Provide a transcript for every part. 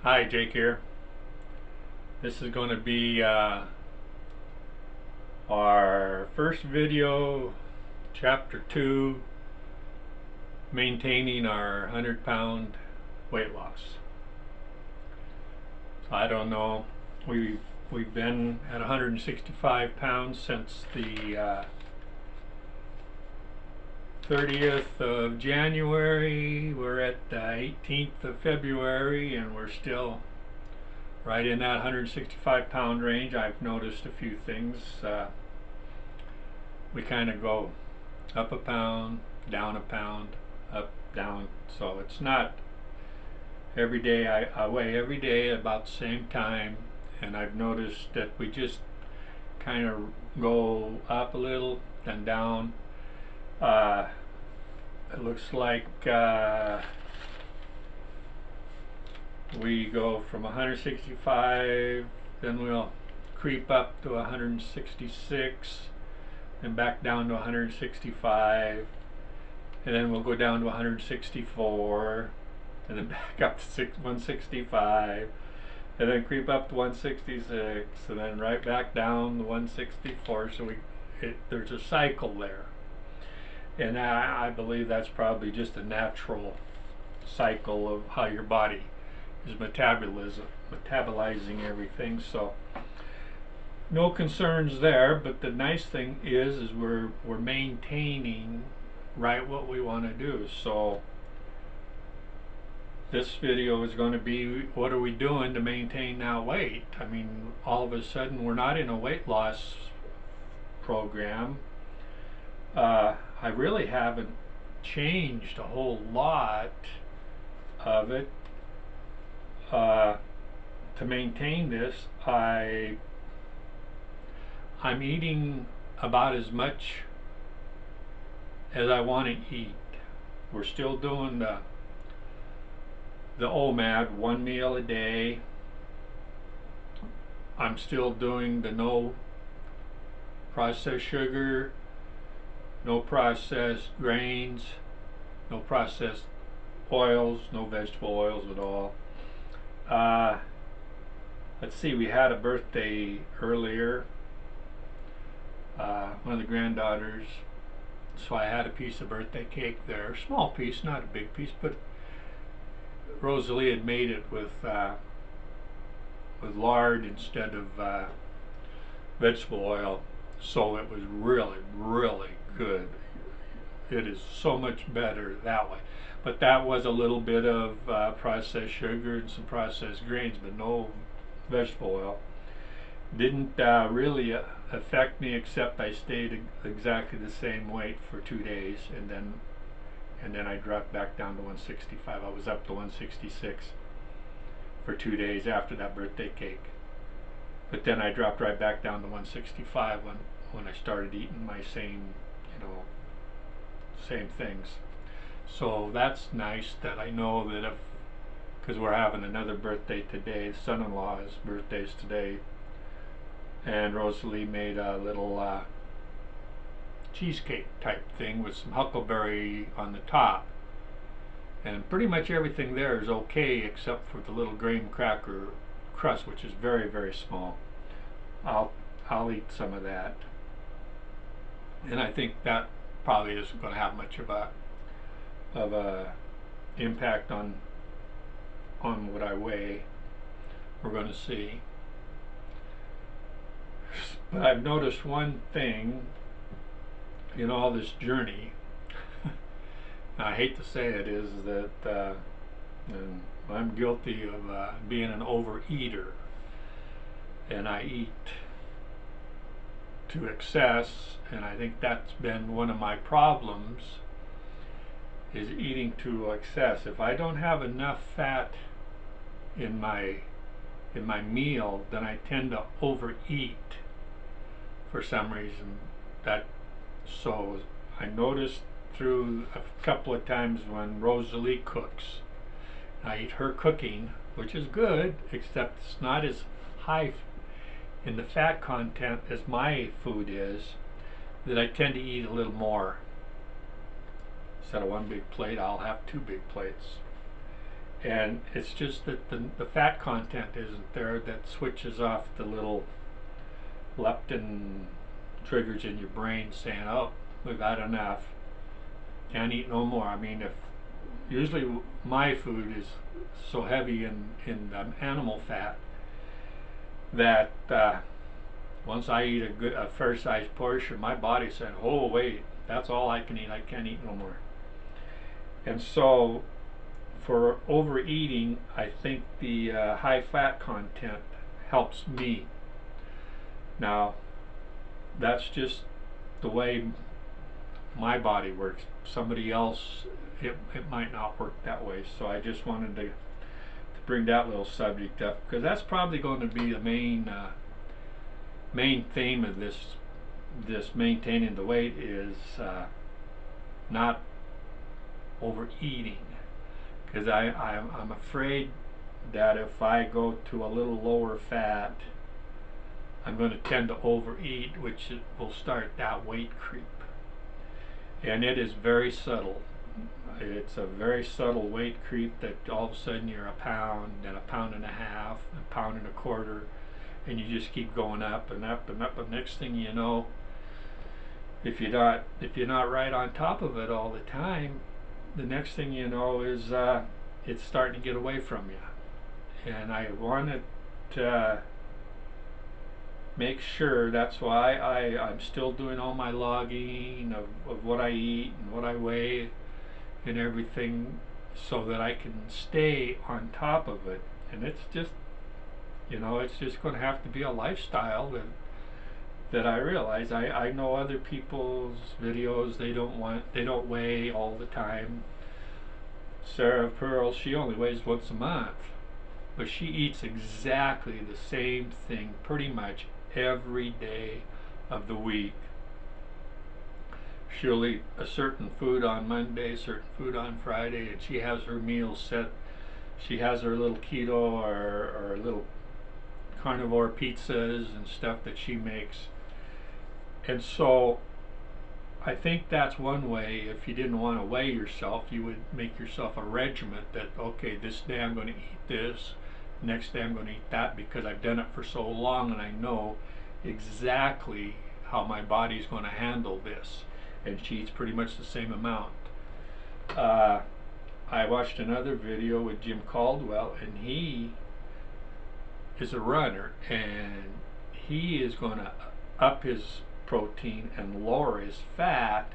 Hi, Jake here. This is going to be our first video, chapter 2, maintaining our 100-pound weight loss. So I don't know, we've been at 165 pounds since the 30th of January. We're at the 18th of February and we're still right in that 165-pound range. I've noticed a few things. We kind of go up a pound, down a pound, up, down. So it's not every day. I weigh every day about the same time, and I've noticed that we just kind of go up a little, then down. It looks like we go from 165, then we'll creep up to 166, and back down to 165, and then we'll go down to 164, and then back up to 165, and then creep up to 166, and then right back down to 164. So there's a cycle there, and I believe that's probably just a natural cycle of how your body is metabolizing everything. So no concerns there, but the nice thing is we're maintaining right what we want to do. So this video is going to be, what are we doing to maintain that weight? I mean, all of a sudden we're not in a weight loss program. I really haven't changed a whole lot of it. To maintain this, I'm eating about as much as I want to eat. We're still doing the OMAD, one meal a day. I'm still doing the no processed sugar, no processed grains, no processed oils, no vegetable oils at all. Let's see, we had a birthday earlier, one of the granddaughters, so I had a piece of birthday cake there, small piece, not a big piece, but Rosalie had made it with lard instead of vegetable oil, so it was really, really good. It is so much better that way. But that was a little bit of processed sugar and some processed grains, but no vegetable oil. Didn't really affect me, except I stayed exactly the same weight for 2 days, and then I dropped back down to 165. I was up to 166 for 2 days after that birthday cake. But then I dropped right back down to 165 when I started eating my same things. So that's nice that I know that because we're having another birthday today, son-in-law's birthday's today, and Rosalie made a little cheesecake type thing with some huckleberry on the top, and pretty much everything there is okay except for the little graham cracker crust, which is very, very small. I'll eat some of that, and I think that probably isn't going to have much of a impact on what I weigh. We're going to see. But I've noticed one thing in all this journey. I hate to say it, is that and I'm guilty of being an overeater, and I eat to excess, and I think that's been one of my problems, is eating to excess. If I don't have enough fat in my meal, then I tend to overeat for some reason. So I noticed through a couple of times when Rosalie cooks, I eat her cooking, which is good, except it's not as high in the fat content as my food is, that I tend to eat a little more. Instead of one big plate, I'll have 2 big plates. And it's just that the fat content isn't there that switches off the little leptin triggers in your brain saying, oh, we've had enough, can't eat no more. I mean, if usually my food is so heavy in animal fat that once I eat a fair sized portion, my body said, oh wait, that's all I can eat, I can't eat no more. And so for overeating, I think the high fat content helps me. Now, that's just the way my body works. Somebody else, it might not work that way. So I just wanted to bring that little subject up because that's probably going to be the main theme of this maintaining the weight is not overeating. Because I'm afraid that if I go to a little lower fat, I'm going to tend to overeat, which will start that weight creep. And it is very subtle. It's a very subtle weight creep that all of a sudden you're a pound, then a pound and a half, a pound and a quarter, and you just keep going up and up and up. And next thing you know, if you're not right on top of it all the time, the next thing you know is it's starting to get away from you. And I wanted to make sure, that's why I'm still doing all my logging of what I eat and what I weigh and everything so that I can stay on top of it. And it's just, it's just going to have to be a lifestyle that I realize. I know other people's videos, they don't weigh all the time. Sarah Pearl, she only weighs once a month, but she eats exactly the same thing pretty much every day of the week. She'll eat a certain food on Monday, certain food on Friday, and she has her meals set. She has her little keto or little carnivore pizzas and stuff that she makes. And so I think that's one way. If you didn't want to weigh yourself, you would make yourself a regiment that, okay, this day I'm going to eat this, next day I'm going to eat that, because I've done it for so long and I know exactly how my body's going to handle this. And she eats pretty much the same amount. I watched another video with Jim Caldwell, and he is a runner, and he is going to up his protein and lower his fat,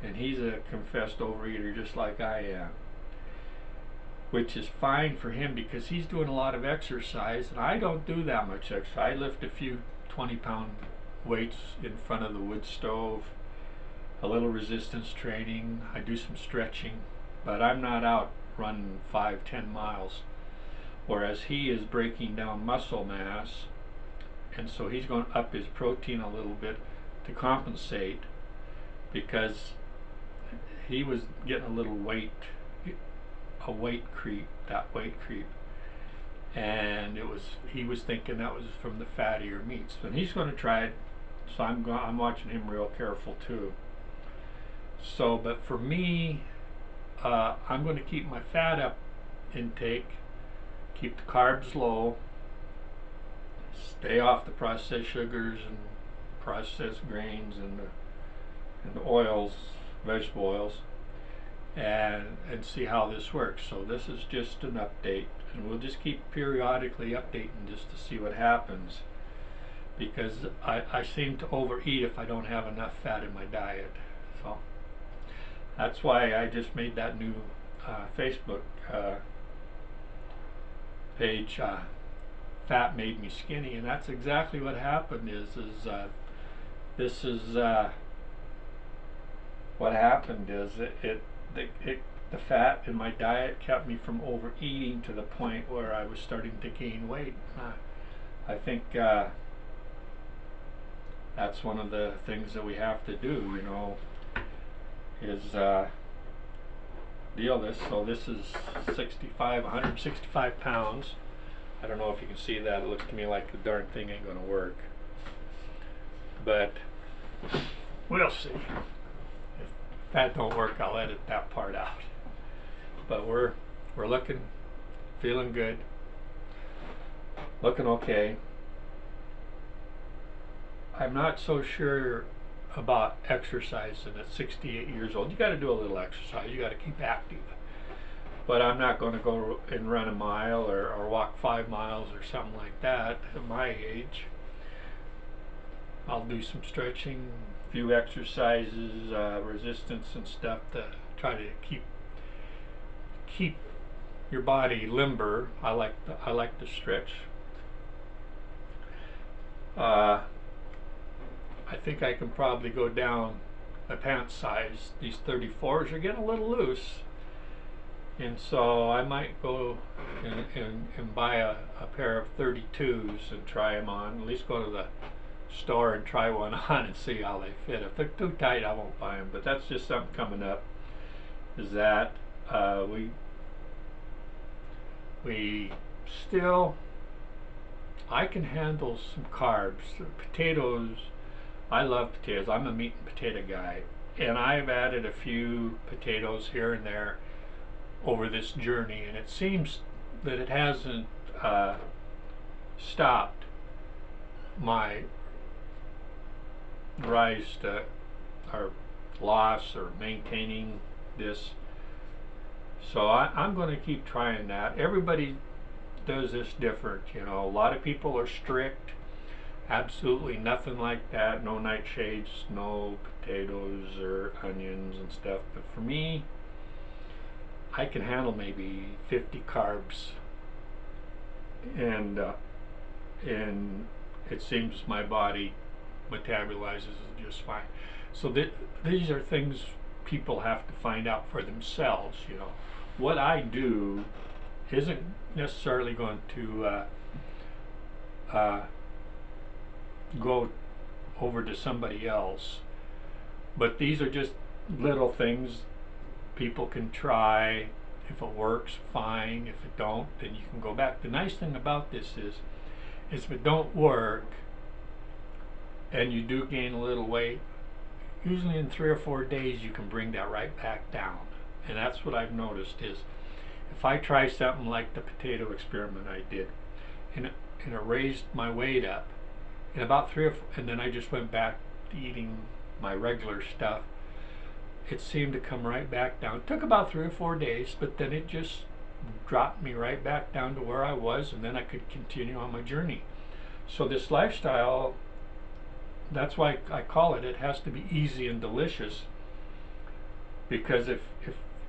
and he's a confessed overeater just like I am, which is fine for him because he's doing a lot of exercise, and I don't do that much exercise. I lift a few 20-pound weights in front of the wood stove, a little resistance training, I do some stretching, but I'm not out running 5-10 miles, whereas he is breaking down muscle mass, and so he's going to up his protein a little bit to compensate, because he was getting a weight creep, and he was thinking that was from the fattier meats, and he's going to try it. So I'm watching him real careful too. So, but for me, I'm going to keep my fat up intake, keep the carbs low, stay off the processed sugars and processed grains and the oils, vegetable oils, and see how this works. So this is just an update, and we'll just keep periodically updating just to see what happens, because I seem to overeat if I don't have enough fat in my diet. So that's why I just made that new Facebook page, Fat Made Me Skinny, and that's exactly what happened. This is what happened is the fat in my diet kept me from overeating to the point where I was starting to gain weight. I think that's one of the things that we have to do, is deal this. So this is 165 pounds. I don't know if you can see that. It looks to me like the darn thing ain't gonna work, but we'll see. If that don't work, I'll edit that part out. But we're looking feeling good, looking okay. I'm not so sure about exercising at 68 years old. You got to do a little exercise. You got to keep active. But I'm not going to go and run a mile or walk 5 miles or something like that at my age. I'll do some stretching, a few exercises, resistance and stuff to try to keep your body limber. I like to stretch. I think I can probably go down my pant size. These 34s are getting a little loose. And so I might go and buy a pair of 32s and try them on. At least go to the store and try one on and see how they fit. If they're too tight, I won't buy them. But that's just something coming up. Is that we still, I can handle some carbs. Potatoes, I love potatoes. I'm a meat and potato guy. And I've added a few potatoes here and there over this journey, and it seems that it hasn't stopped my rise to or loss or maintaining this. So I'm going to keep trying that. Everybody does this different, you know. A lot of people are strict. Absolutely nothing like that. No nightshades, no potatoes or onions and stuff. But for me, I can handle maybe 50 carbs, and it seems my body metabolizes it just fine. So these are things people have to find out for themselves. You know, what I do isn't necessarily going to go over to somebody else, but these are just little things people can try. If it works, fine. If it don't, then you can go back. The nice thing about this is if it don't work and you do gain a little weight, usually in 3 or 4 days you can bring that right back down. And that's what I've noticed is if I try something like the potato experiment I did, and it raised my weight up in about 3 or 4, and then I just went back to eating my regular stuff, it seemed to come right back down. It took about 3 or 4 days, but then it just dropped me right back down to where I was, and then I could continue on my journey. So this lifestyle, that's why I call it, it has to be easy and delicious, because if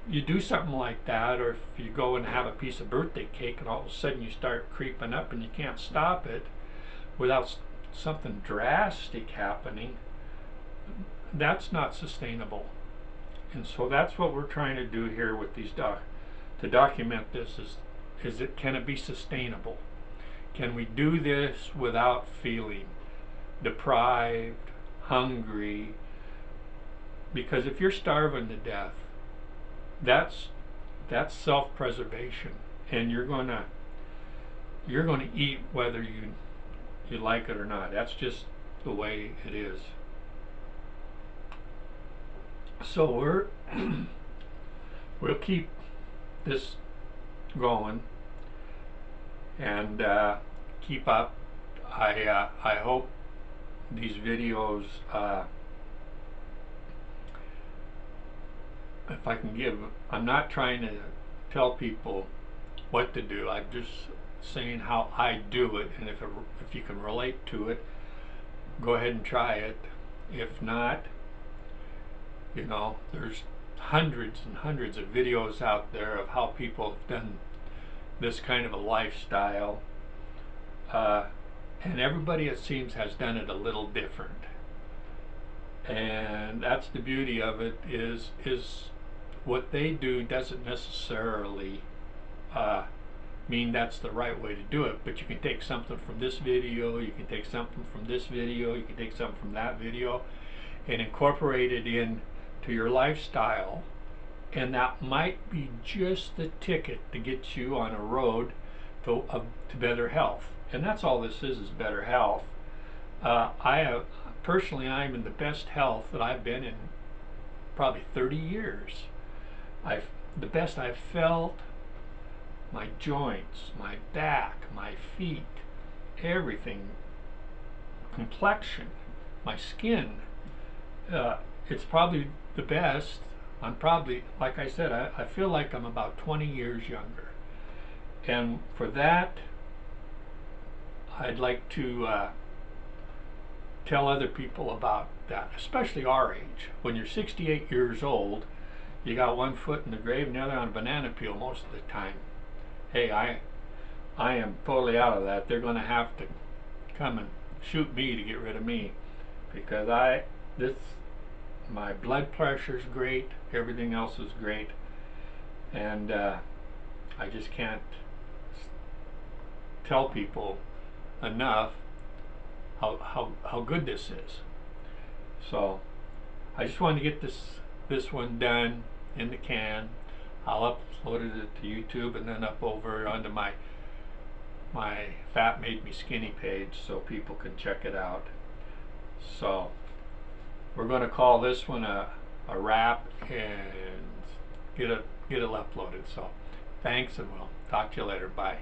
you do something like that, or if you go and have a piece of birthday cake and all of a sudden you start creeping up and you can't stop it without something drastic happening, that's not sustainable. And so that's what we're trying to do here with these to document this is it, can it be sustainable? Can we do this without feeling deprived, hungry? Because if you're starving to death, that's self-preservation, and you're gonna eat whether you like it or not. That's just the way it is. So we'll keep this going and keep up. I hope these videos, if I can give, I'm not trying to tell people what to do. I'm just saying how I do it, and if you can relate to it, go ahead and try it. If not, you know, there's hundreds and hundreds of videos out there of how people have done this kind of a lifestyle, and everybody, it seems, has done it a little different. And that's the beauty of it, is what they do doesn't necessarily mean that's the right way to do it, but you can take something from this video, you can take something from this video, you can take something from that video and incorporate it in to your lifestyle, and that might be just the ticket to get you on a road to better health. And that's all this is better health. Personally, I'm in the best health that I've been in probably 30 years. The best I've felt, my joints, my back, my feet, everything, complexion, my skin. It's probably the best. I'm probably, like I said, I feel like I'm about 20 years younger. And for that, I'd like to tell other people about that, especially our age. When you're 68 years old, you got one foot in the grave and the other on a banana peel most of the time. Hey, I am totally out of that. They're going to have to come and shoot me to get rid of me, because this my blood pressure's great, everything else is great, and I just can't tell people enough how good this is. So I just wanted to get this one done in the can. I'll upload it to YouTube and then up over onto my Fat Made Me Skinny page so people can check it out. So we're going to call this one a wrap and get it uploaded. So thanks, and we'll talk to you later. Bye.